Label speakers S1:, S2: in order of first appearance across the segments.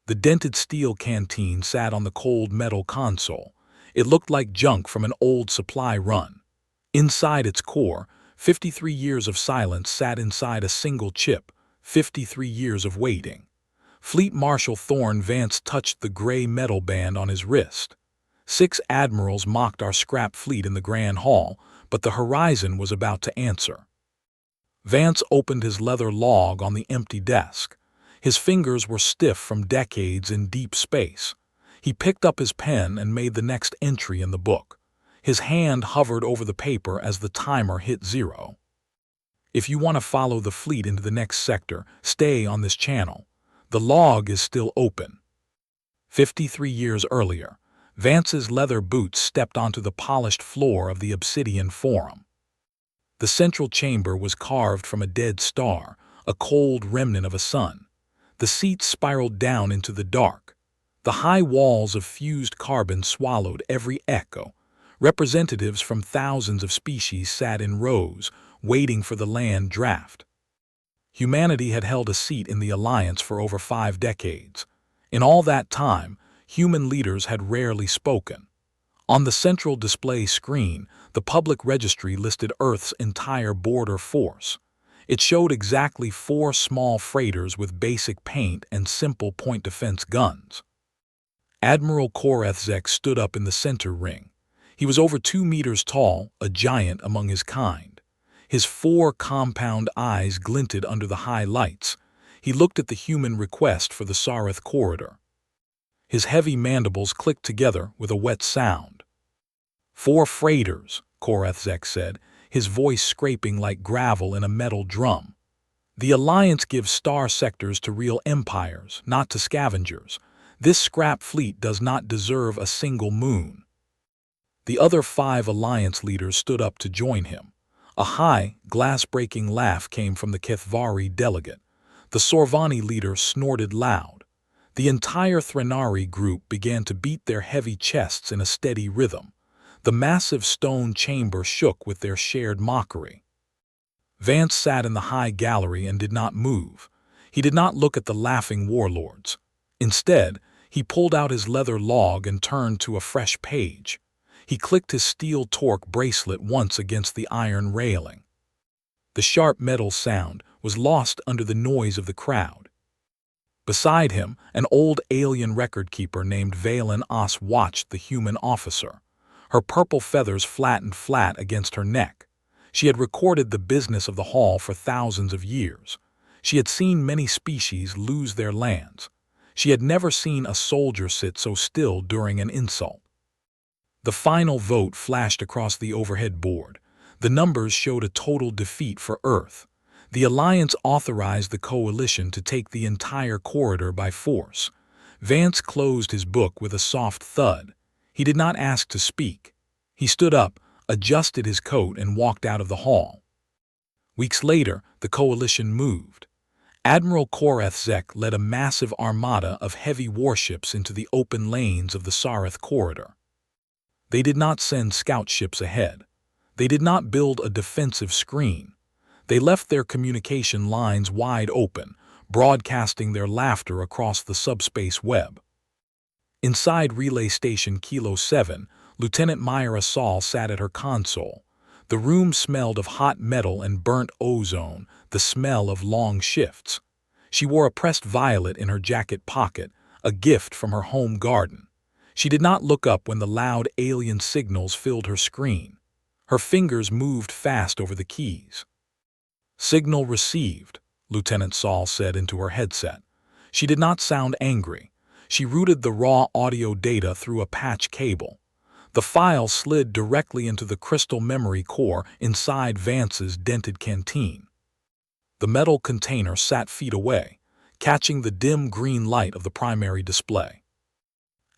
S1: The dented steel canteen sat on the cold metal console. It looked like junk from an old supply run. Inside its core, 53 years of silence sat inside a single chip, 53 years of waiting. Fleet Marshal Thorne Vance touched the gray metal band on his wrist. 6 admirals mocked our scrap fleet in the Grand Hall, but the horizon was about to answer. Vance opened his leather log on the empty desk. His fingers were stiff from decades in deep space. He picked up his pen and made the next entry in the book. His hand hovered over the paper as the timer hit 0. If you want to follow the fleet into the next sector, stay on this channel. The log is still open. 53 years earlier, Vance's leather boots stepped onto the polished floor of the Obsidian Forum. The central chamber was carved from a dead star, a cold remnant of a sun. The seats spiraled down into the dark. The high walls of fused carbon swallowed every echo. Representatives from thousands of species sat in rows, waiting for the land draft. Humanity had held a seat in the Alliance for over 5 decades. In all that time, human leaders had rarely spoken. On the central display screen, the public registry listed Earth's entire border force. It showed exactly 4 small freighters with basic paint and simple point defense guns. Admiral Korethzek stood up in the center ring. He was over 2 meters tall, a giant among his kind. His 4 compound eyes glinted under the high lights. He looked at the human request for the Sareth corridor. His heavy mandibles clicked together with a wet sound. 4 freighters, Korethzek said, his voice scraping like gravel in a metal drum. The Alliance gives star sectors to real empires, not to scavengers. This scrap fleet does not deserve a single moon. The other 5 Alliance leaders stood up to join him. A high, glass-breaking laugh came from the Kethvari delegate. The Sorvani leader snorted loud. The entire Threnari group began to beat their heavy chests in a steady rhythm. The massive stone chamber shook with their shared mockery. Vance sat in the high gallery and did not move. He did not look at the laughing warlords. Instead, he pulled out his leather log and turned to a fresh page. He clicked his steel torque bracelet once against the iron railing. The sharp metal sound was lost under the noise of the crowd. Beside him, an old alien record-keeper named Valen Os watched the human officer. Her purple feathers flattened flat against her neck. She had recorded the business of the hall for thousands of years. She had seen many species lose their lands. She had never seen a soldier sit so still during an insult. The final vote flashed across the overhead board. The numbers showed a total defeat for Earth. The Alliance authorized the coalition to take the entire corridor by force. Vance closed his book with a soft thud. He did not ask to speak. He stood up, adjusted his coat, and walked out of the hall. Weeks later, the coalition moved. Admiral Korethzek led a massive armada of heavy warships into the open lanes of the Sareth corridor. They did not send scout ships ahead. They did not build a defensive screen. They left their communication lines wide open, broadcasting their laughter across the subspace web. Inside Relay Station Kilo 7, Lieutenant Myra Saul sat at her console. The room smelled of hot metal and burnt ozone, the smell of long shifts. She wore a pressed violet in her jacket pocket, a gift from her home garden. She did not look up when the loud alien signals filled her screen. Her fingers moved fast over the keys. "Signal received," Lieutenant Saul said into her headset. She did not sound angry. She routed the raw audio data through a patch cable. The file slid directly into the crystal memory core inside Vance's dented canteen. The metal container sat feet away, catching the dim green light of the primary display.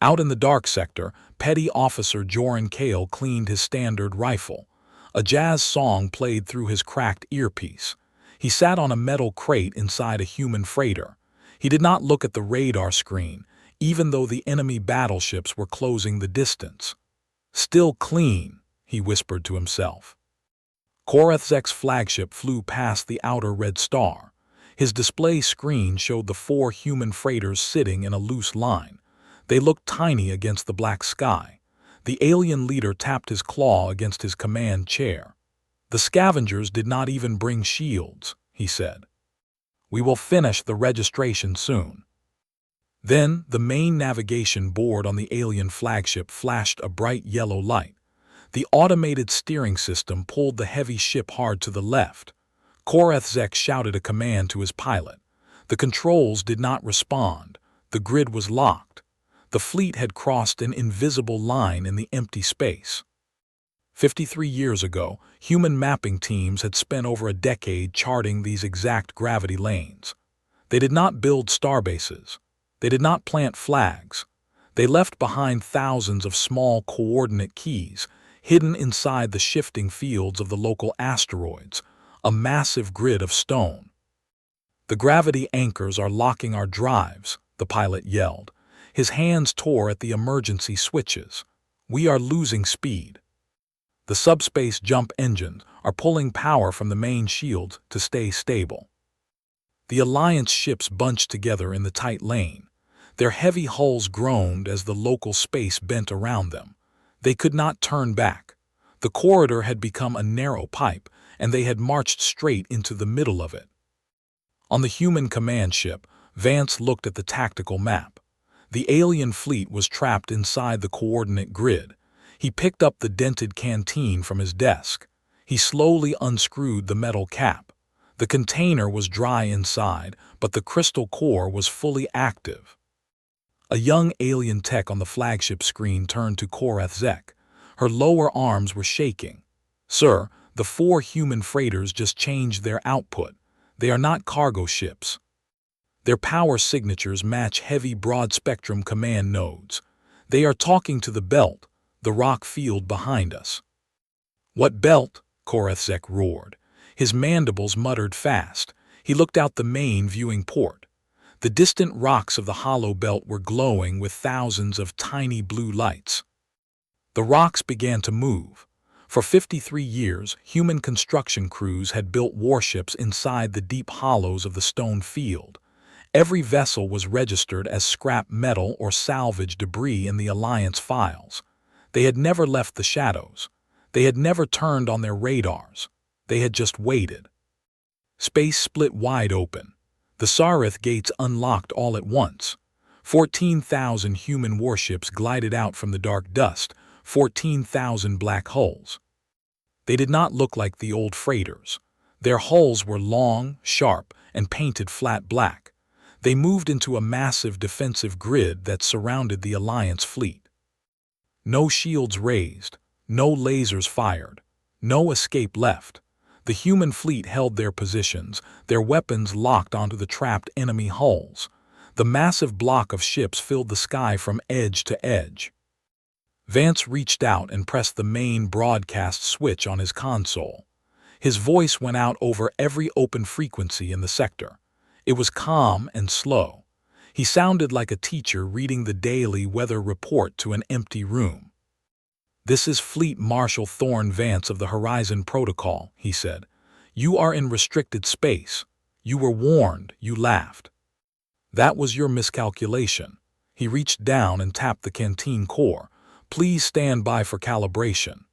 S1: Out in the dark sector, Petty Officer Joran Kale cleaned his standard rifle. A jazz song played through his cracked earpiece. He sat on a metal crate inside a human freighter. He did not look at the radar screen, even though the enemy battleships were closing the distance. "Still clean," he whispered to himself. Korethzek's flagship flew past the outer red star. His display screen showed the 4 human freighters sitting in a loose line. They looked tiny against the black sky. The alien leader tapped his claw against his command chair. "The scavengers did not even bring shields," he said. "We will finish the registration soon." Then the main navigation board on the alien flagship flashed a bright yellow light. The automated steering system pulled the heavy ship hard to the left. Korethzek shouted a command to his pilot. The controls did not respond. The grid was locked. The fleet had crossed an invisible line in the empty space. 53 years ago, human mapping teams had spent over a decade charting these exact gravity lanes. They did not build starbases. They did not plant flags. They left behind thousands of small coordinate keys, hidden inside the shifting fields of the local asteroids, a massive grid of stone. "The gravity anchors are locking our drives," the pilot yelled. His hands tore at the emergency switches. "We are losing speed." The subspace jump engines are pulling power from the main shields to stay stable. The Alliance ships bunched together in the tight lane. Their heavy hulls groaned as the local space bent around them. They could not turn back. The corridor had become a narrow pipe, and they had marched straight into the middle of it. On the human command ship, Vance looked at the tactical map. The alien fleet was trapped inside the coordinate grid. He picked up the dented canteen from his desk. He slowly unscrewed the metal cap. The container was dry inside, but the crystal core was fully active. A young alien tech on the flagship screen turned to Korethzek. Her lower arms were shaking. "Sir, the 4 human freighters just changed their output. They are not cargo ships. Their power signatures match heavy broad-spectrum command nodes. They are talking to the belt, the rock field behind us." "What belt?" Korethzek roared. His mandibles muttered fast. He looked out the main viewing port. The distant rocks of the hollow belt were glowing with thousands of tiny blue lights. The rocks began to move. For 53 years, human construction crews had built warships inside the deep hollows of the stone field. Every vessel was registered as scrap metal or salvage debris in the Alliance files. They had never left the shadows. They had never turned on their radars. They had just waited. Space split wide open. The Sarith gates unlocked all at once. 14,000 human warships glided out from the dark dust, 14,000 black hulls. They did not look like the old freighters. Their hulls were long, sharp, and painted flat black. They moved into a massive defensive grid that surrounded the Alliance fleet. No shields raised, no lasers fired, no escape left. The human fleet held their positions, their weapons locked onto the trapped enemy hulls. The massive block of ships filled the sky from edge to edge. Vance reached out and pressed the main broadcast switch on his console. His voice went out over every open frequency in the sector. It was calm and slow. He sounded like a teacher reading the daily weather report to an empty room. "This is Fleet Marshal Thorne Vance of the Horizon Protocol," he said. "You are in restricted space. You were warned," you laughed. "That was your miscalculation." He reached down and tapped the canteen core. "Please stand by for calibration."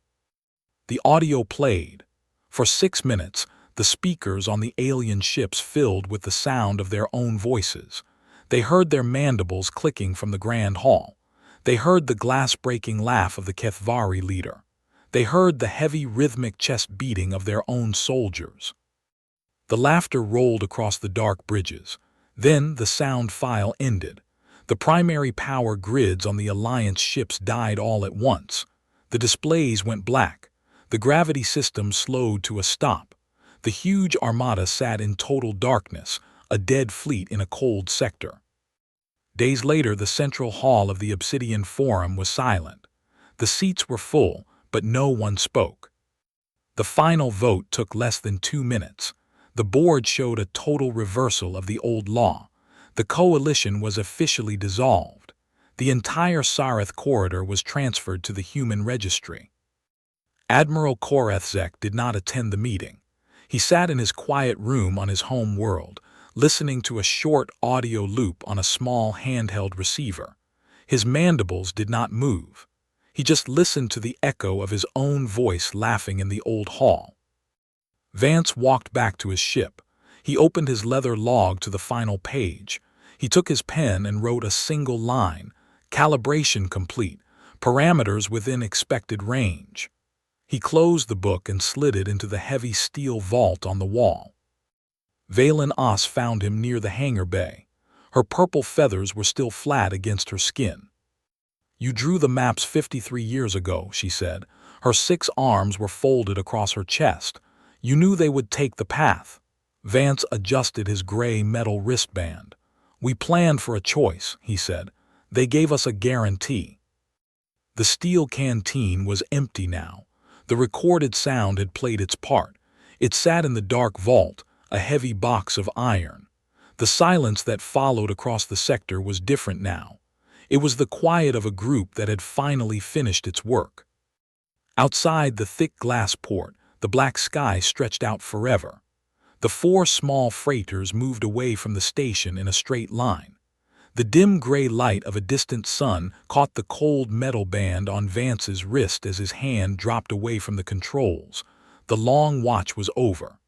S1: The audio played. For 6 minutes, the speakers on the alien ships filled with the sound of their own voices. They heard their mandibles clicking from the Grand Hall. They heard the glass-breaking laugh of the Kethvari leader. They heard the heavy rhythmic chest beating of their own soldiers. The laughter rolled across the dark bridges. Then the sound file ended. The primary power grids on the Alliance ships died all at once. The displays went black. The gravity system slowed to a stop. The huge Armada sat in total darkness, a dead fleet in a cold sector. Days later, the central hall of the Obsidian Forum was silent. The seats were full, but no one spoke. The final vote took less than 2 minutes. The board showed a total reversal of the old law. The coalition was officially dissolved. The entire Sarith corridor was transferred to the human registry. Admiral Korethzek did not attend the meeting. He sat in his quiet room on his home world, listening to a short audio loop on a small handheld receiver. His mandibles did not move. He just listened to the echo of his own voice laughing in the old hall. Vance walked back to his ship. He opened his leather log to the final page. He took his pen and wrote a single line, "Calibration complete, parameters within expected range." He closed the book and slid it into the heavy steel vault on the wall. Valen Os found him near the hangar bay. Her purple feathers were still flat against her skin. "You drew the maps 53 years ago," she said. Her 6 arms were folded across her chest. "You knew they would take the path." Vance adjusted his gray metal wristband. "We planned for a choice," he said. "They gave us a guarantee." The steel canteen was empty now. The recorded sound had played its part. It sat in the dark vault, a heavy box of iron. The silence that followed across the sector was different now. It was the quiet of a group that had finally finished its work. Outside the thick glass port, the black sky stretched out forever. The 4 small freighters moved away from the station in a straight line. The dim gray light of a distant sun caught the cold metal band on Vance's wrist as his hand dropped away from the controls. The long watch was over.